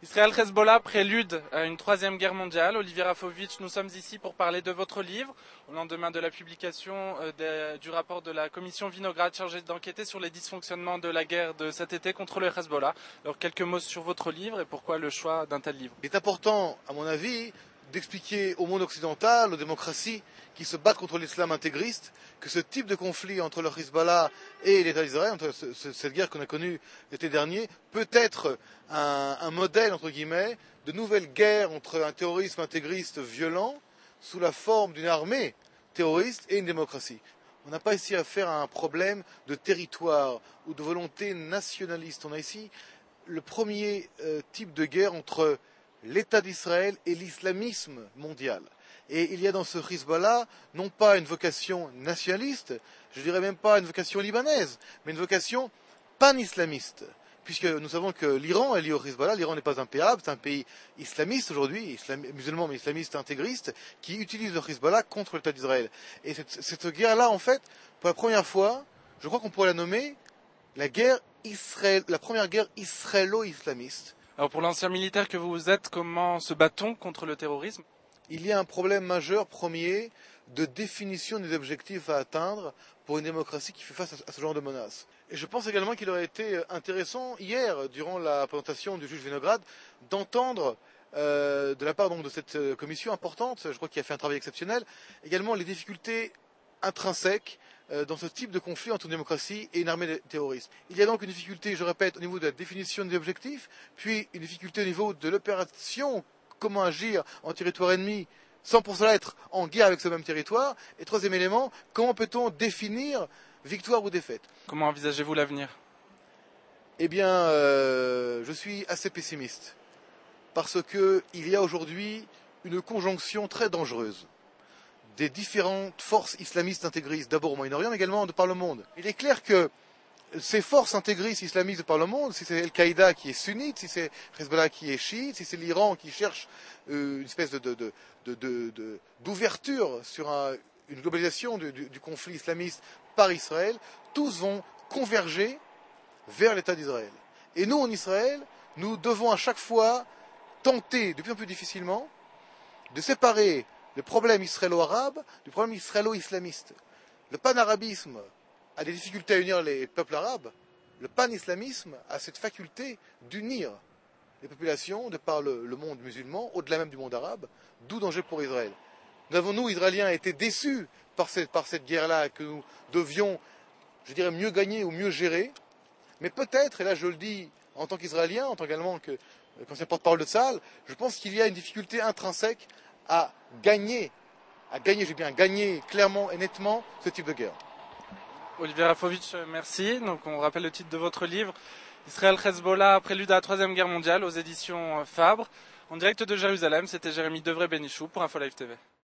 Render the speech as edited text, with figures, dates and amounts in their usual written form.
Israël-Hezbollah prélude à une troisième guerre mondiale. Olivier Rafovitch, nous sommes ici pour parler de votre livre, au lendemain de la publication du rapport de la commission Vinograd chargée d'enquêter sur les dysfonctionnements de la guerre de cet été contre le Hezbollah. Alors quelques mots sur votre livre et pourquoi le choix d'un tel livre. Il est important, à mon avis, d'expliquer au monde occidental, aux démocraties qui se battent contre l'islam intégriste, que ce type de conflit entre le Hezbollah et l'État d'Israël, entre cette guerre qu'on a connue l'été dernier, peut être un modèle, entre guillemets, de nouvelle guerre entre un terrorisme intégriste violent sous la forme d'une armée terroriste et une démocratie. On n'a pas ici affaire à un problème de territoire ou de volonté nationaliste. On a ici le premier type de guerre entre l'État d'Israël et l'islamisme mondial. Et il y a dans ce Hezbollah non pas une vocation nationaliste, je dirais même pas une vocation libanaise, mais une vocation pan-islamiste. Puisque nous savons que l'Iran est lié au Hezbollah, l'Iran n'est pas un pays arabe, c'est un pays islamiste aujourd'hui, musulman mais islamiste intégriste, qui utilise le Hezbollah contre l'État d'Israël. Et cette guerre-là, en fait, pour la première fois, je crois qu'on pourrait la nommer la première guerre israélo-islamiste. Alors pour l'ancien militaire que vous êtes, comment se bat-on contre le terrorisme ? Il y a un problème majeur, premier, de définition des objectifs à atteindre pour une démocratie qui fait face à ce genre de menaces. Et je pense également qu'il aurait été intéressant, hier, durant la présentation du juge Vinograd, d'entendre de la part donc, de cette commission importante, je crois qu'il a fait un travail exceptionnel, également les difficultés intrinsèques dans ce type de conflit entre une démocratie et une armée terroriste. Il y a donc une difficulté, je répète, au niveau de la définition des objectifs, puis une difficulté au niveau de l'opération, comment agir en territoire ennemi sans pour cela être en guerre avec ce même territoire. Et troisième élément, comment peut-on définir victoire ou défaite? Comment envisagez-vous l'avenir? Eh bien, je suis assez pessimiste, parce qu'il y a aujourd'hui une conjonction très dangereuse des différentes forces islamistes intégristes, d'abord au Moyen-Orient, mais également de par le monde. Il est clair que ces forces intégristes islamistes de par le monde, si c'est Al-Qaïda qui est sunnite, si c'est Hezbollah qui est chiite, si c'est l'Iran qui cherche une espèce d'ouverture sur une globalisation du conflit islamiste par Israël, tous vont converger vers l'État d'Israël. Et nous, en Israël, nous devons à chaque fois tenter, de plus en plus difficilement, de séparer le problème israélo-arabe du problème israélo-islamiste. Le panarabisme a des difficultés à unir les peuples arabes. Le pan-islamisme a cette faculté d'unir les populations de par le monde musulman, au-delà même du monde arabe, d'où danger pour Israël. Nous avons, nous, Israéliens, été déçus par cette guerre-là que nous devions, je dirais, mieux gagner ou mieux gérer. Mais peut-être, et là je le dis en tant qu'Israélien, en tant qu'Allemand, qu'ancien porte-parole de Tzahal, je pense qu'il y a une difficulté intrinsèque à gagner, j'ai bien gagné clairement et nettement ce type de guerre. Olivier Rafovitch, merci. Donc, on rappelle le titre de votre livre, Israël-Hezbollah, prélude à la troisième guerre mondiale, aux éditions Fabre. En direct de Jérusalem, c'était Jérémy Devray-Bénichou pour Info Live TV.